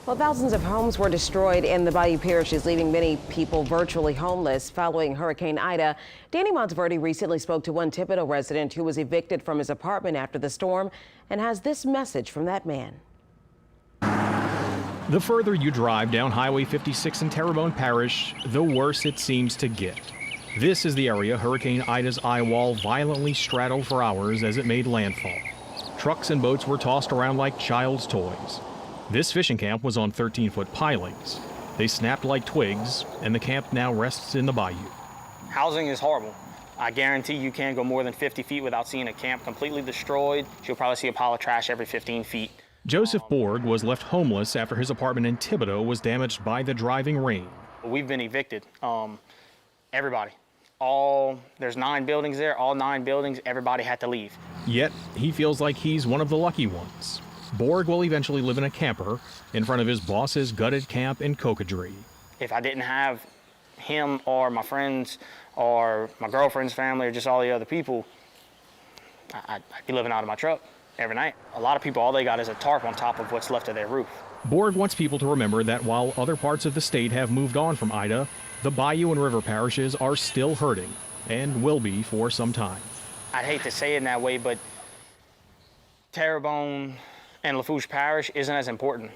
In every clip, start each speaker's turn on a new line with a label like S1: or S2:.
S1: Well, thousands of homes were destroyed in the Bayou parishes, leaving many people virtually homeless following Hurricane Ida. Danny Monteverdi recently spoke to one Thibodaux resident who was evicted from his apartment after the storm and has this message from that man.
S2: The further you drive down Highway 56 in Terrebonne Parish, the worse it seems to get. This is the area Hurricane Ida's eyewall violently straddled for hours as it made landfall. Trucks and boats were tossed around like child's toys. This fishing camp was on 13-foot pilings. They snapped like twigs, and the camp now rests in the bayou.
S3: Housing is horrible. I guarantee you can't go more than 50 feet without seeing a camp completely destroyed. You'll probably see a pile of trash every 15 feet.
S2: Joseph Borg was left homeless after his apartment in Thibodaux was damaged by the driving rain.
S3: We've been evicted. Everybody. There's 9 buildings there, all 9 buildings, everybody had to leave.
S2: Yet, he feels like he's one of the lucky ones. Borg will eventually live in a camper in front of his boss's gutted camp in COCODRIE.
S3: If I didn't have him or my friends or my girlfriend's family or just all the other people, I'd be living out of my truck every night. A lot of people, all they got is a tarp on top of what's left of their roof.
S2: Borg wants people to remember that while other parts of the state have moved on from Ida, the bayou and river parishes are still hurting and will be for some time.
S3: I'd hate to say it in that way, but Terrebonne and Lafourche Parish isn't as important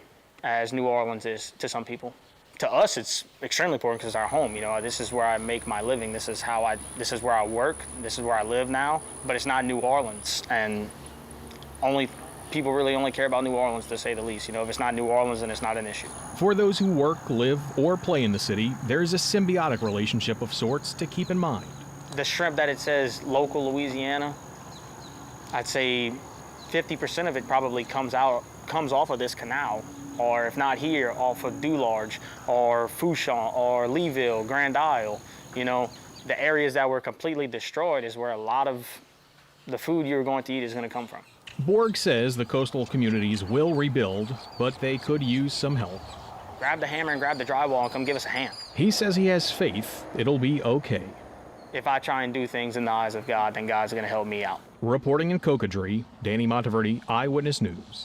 S3: as New Orleans is to some people. To us, it's extremely important because it's our home. You know, this is where I make my living. This is where I work. This is where I live now. But it's not New Orleans, and people really only care about New Orleans, to say the least. You know, if it's not New Orleans, then it's not an issue.
S2: For those who work, live, or play in the city, there's a symbiotic relationship of sorts to keep in mind.
S3: The shrimp that it says local Louisiana, I'd say 50% of it probably comes off of this canal, or if not here, off of Dularge, or Fouchon, or Leeville, Grand Isle. You know, the areas that were completely destroyed is where a lot of the food you're going to eat is going to come from.
S2: Borg says the coastal communities will rebuild, but they could use some help.
S3: Grab the hammer and grab the drywall and come give us a hand.
S2: He says he has faith it'll be okay.
S3: If I try and do things in the eyes of God, then God's going to help me out.
S2: Reporting in COCODRIE, Danny Monteverdi, Eyewitness News.